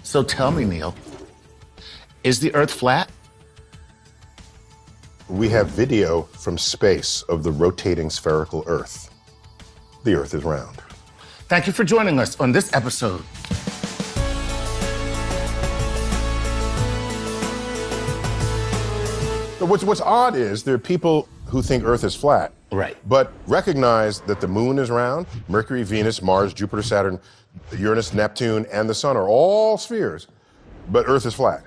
So tell me, Neil, is the Earth flat? We have video from space of the rotating spherical Earth. The Earth is round. Thank you for joining us on this episode. What's odd is there are people who think Earth is flat, Right. but recognize that the moon is round. Mercury, Venus, Mars, Jupiter, Saturn, Uranus, Neptune, and the sun are all spheres, but Earth is flat.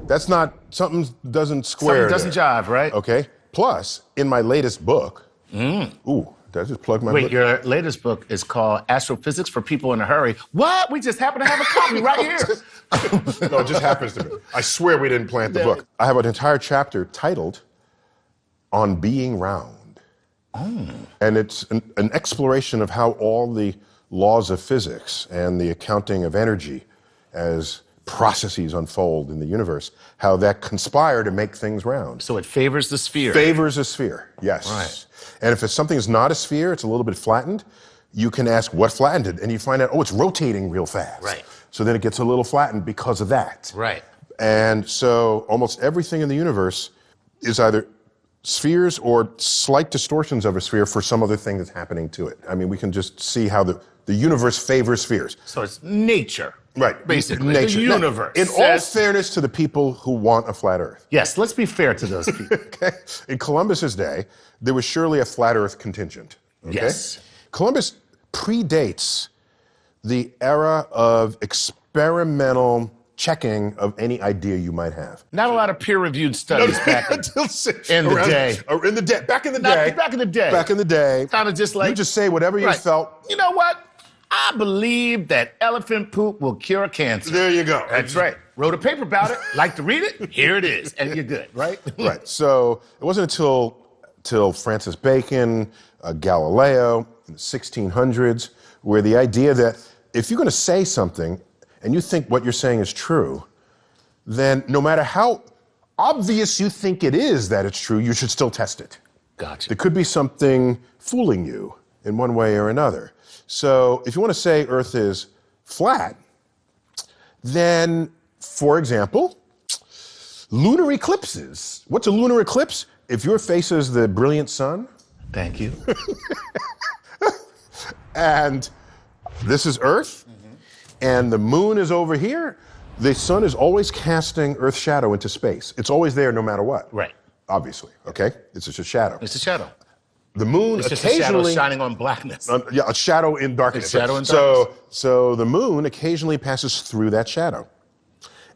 That's not, something doesn't square. Something doesn't jive, right? Okay. Plus, in my latest book, ooh, did I just plug my book? Wait, your latest book is called Astrophysics for People in a Hurry. What? We just happen to have a copy right here. No, it just happens to me. I swear we didn't plant the book. I have an entire chapter titled On Being Round. Oh. And it's an exploration of how all the laws of physics and the accounting of energy as processes unfold in the universe, how that conspire to make things round. So it favors the sphere. Favors a sphere, yes. Right. And if something's not a sphere, it's a little bit flattened, you can ask what flattened it, and you find out, oh, it's rotating real fast. Right. So then it gets a little flattened because of that. Right. And so almost everything in the universe is either spheres or slight distortions of a sphere for some other thing that's happening to it. I mean, we can just see how the universe favors spheres. So it's nature. Right. Basically, nature. the universe. Now, in all fairness to the people who want a flat Earth. Yes, let's be fair to those people. Okay. In Columbus's day, there was surely a flat Earth contingent. Okay? Yes. Columbus predates the era of experimental checking of any idea you might have. Not a lot of peer-reviewed studies back in the day. Back in the day. Back in the day. Back in the day. Kind of just like... You just say whatever you felt. You know what? I believe that elephant poop will cure cancer. There you go. That's right. Wrote a paper about it. Like to read it? Here it is. And you're good, right? Right. So it wasn't until Francis Bacon, Galileo, in the 1600s, where the idea that if you're going to say something and you think what you're saying is true, then no matter how obvious you think it is that it's true, you should still test it. Gotcha. There could be something fooling you in one way or another. So if you want to say Earth is flat, then, for example, lunar eclipses. What's a lunar eclipse? If your face is the brilliant sun. Thank you. And this is Earth, and the moon is over here, the sun is always casting Earth's shadow into space. It's always there no matter what. Right. Obviously, okay? It's just a shadow. It's a shadow. The moon It's just occasionally... a shadow shining on blackness. Yeah, a shadow in darkness. A shadow in darkness. So the moon occasionally passes through that shadow.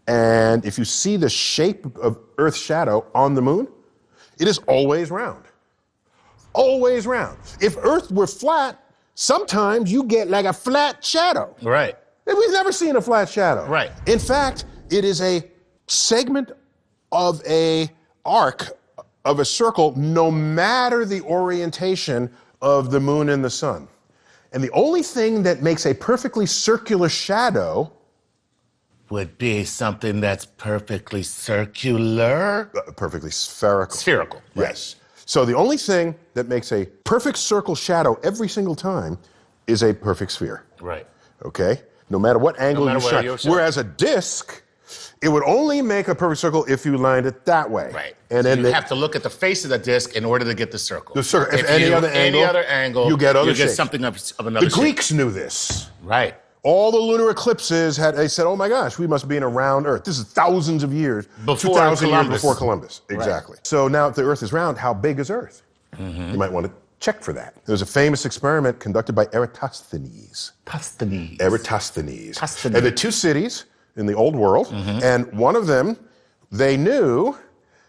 And if you see the shape of Earth's shadow on the moon, it is always round. Always round. If Earth were flat, sometimes you get like a flat shadow. Right. And we've never seen a flat shadow. Right. In fact, it is a segment of a arc of a circle, no matter the orientation of the moon and the sun. And the only thing that makes a perfectly circular shadow would be something that's perfectly circular. Perfectly spherical. Spherical. Right. Yes. So the only thing that makes a perfect circle shadow every single time is a perfect sphere. Right. Okay? No matter what angle you shine. shine. Whereas a disc, it would only make a perfect circle if you lined it that way. Right. And so then you have to look at the face of the disc in order to get the circle. The circle. If any other angle, you get other you get shapes. something of another The shape. Greeks knew this. Right. All the lunar eclipses they said, oh my gosh, we must be in a round Earth. This is thousands of years. Before 2,000 years Columbus. before Columbus. Exactly. Right. So now if the Earth is round, how big is Earth? You might want to check for that. There was a famous experiment conducted by Eratosthenes. Eratosthenes. And there are two cities in the old world, and one of them, they knew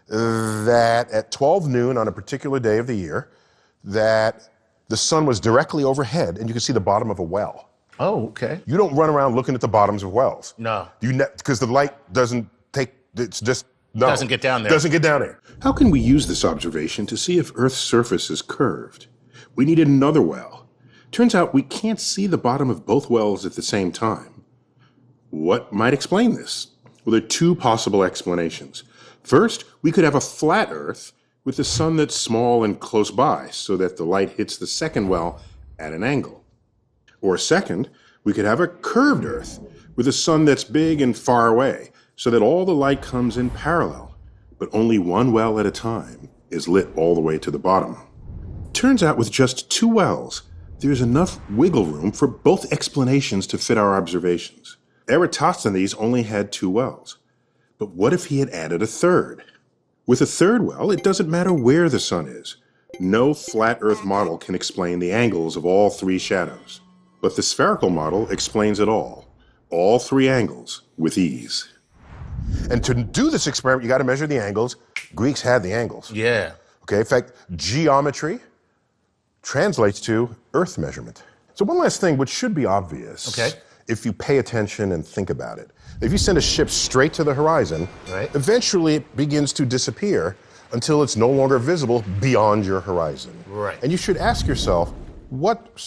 that at 12 noon on a particular day of the year, that the sun was directly overhead and you could see the bottom of a well. Oh, okay. You don't run around looking at the bottoms of wells. No. Because the light doesn't take, it's just, no. Doesn't get down there. Doesn't get down there. How can we use this observation to see if Earth's surface is curved? We needed another well. Turns out we can't see the bottom of both wells at the same time. What might explain this? Well, there are two possible explanations. First, we could have a flat Earth with the sun that's small and close by, so that the light hits the second well at an angle. Or second, we could have a curved Earth with a sun that's big and far away, so that all the light comes in parallel, but only one well at a time is lit all the way to the bottom. Turns out with just 2 wells, there's enough wiggle room for both explanations to fit our observations. Eratosthenes only had 2 wells. But what if he had added a 3rd? With a 3rd well, it doesn't matter where the sun is. No flat Earth model can explain the angles of all 3 shadows. But the spherical model explains it all 3 angles, with ease. And to do this experiment, you got to measure the angles. Greeks had the angles. Yeah. Okay, in fact, geometry translates to Earth measurement. So one last thing, which should be obvious, okay, if you pay attention and think about it. If you send a ship straight to the horizon, right, eventually it begins to disappear until it's no longer visible beyond your horizon. Right. And you should ask yourself, what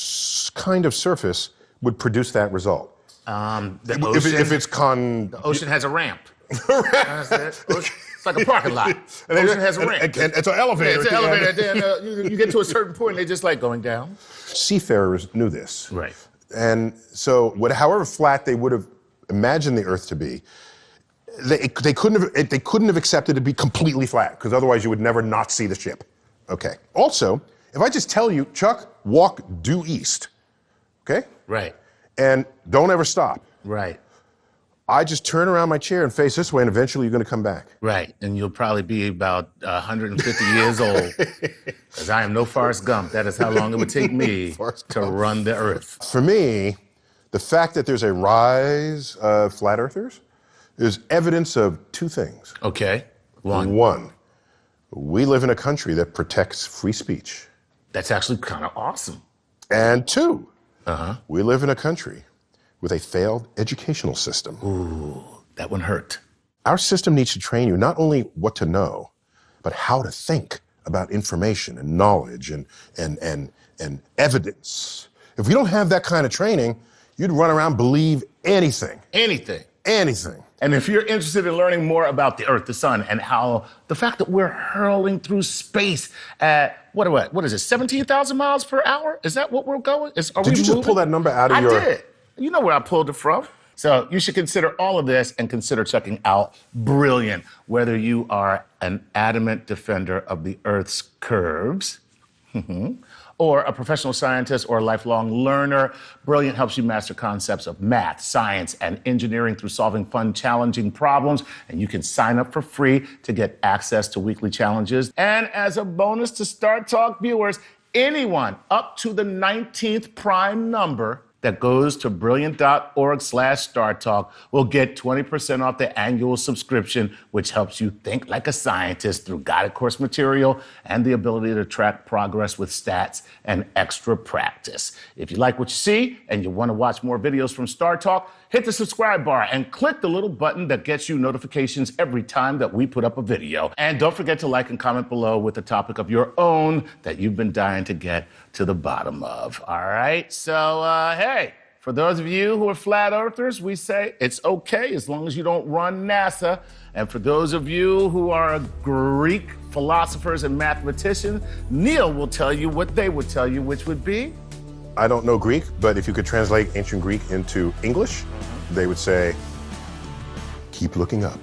kind of surface would produce that result? The ocean, if it's the ocean has a ramp. That's it. It's like a parking lot. The ocean has a ramp. It's an elevator. Yeah, it's an elevator. Then you get to a certain point, and they just like going down. Seafarers knew this. Right. And so, however flat they would have imagined the Earth to be, they couldn't have accepted it to be completely flat, because otherwise you would never not see the ship. Okay. Also, if I just tell you, Chuck, walk due east, okay? Right. And don't ever stop. Right. I just turn around my chair and face this way, and eventually you're going to come back. Right. And you'll probably be about 150 years old, because I am no Forrest Gump. That is how long it would take me to run the Earth. For me, the fact that there's a rise of flat earthers is evidence of 2 things. Okay. One, we live in a country that protects free speech. That's actually kind of awesome. And 2, we live in a country with a failed educational system. Ooh, that one hurt. Our system needs to train you not only what to know, but how to think about information and knowledge and evidence. If we don't have that kind of training, you'd run around believe anything. Anything. Anything. And if you're interested in learning more about the Earth, the sun, and how the fact that we're hurling through space at, what is it, 17,000 miles per hour? Is that what we're going? Did you just pull that number out of your... I did. You know where I pulled it from. So you should consider all of this and consider checking out Brilliant, whether you are an adamant defender of the Earth's curves, or a professional scientist or a lifelong learner. Brilliant helps you master concepts of math, science, and engineering through solving fun, challenging problems. And you can sign up for free to get access to weekly challenges. And as a bonus to Star Talk viewers, anyone up to the 19th prime number that goes to brilliant.org/StarTalk will get 20% off the annual subscription, which helps you think like a scientist through guided course material and the ability to track progress with stats and extra practice. If you like what you see and you want to watch more videos from Star Talk, hit the subscribe bar and click the little button that gets you notifications every time that we put up a video. And don't forget to like and comment below with a topic of your own that you've been dying to get to the bottom of. All right? So, hey, for those of you who are flat earthers, we say it's okay as long as you don't run NASA. And for those of you who are Greek philosophers and mathematicians, Neil will tell you what they would tell you, which would be? I don't know Greek, but if you could translate ancient Greek into English, they would say, keep looking up.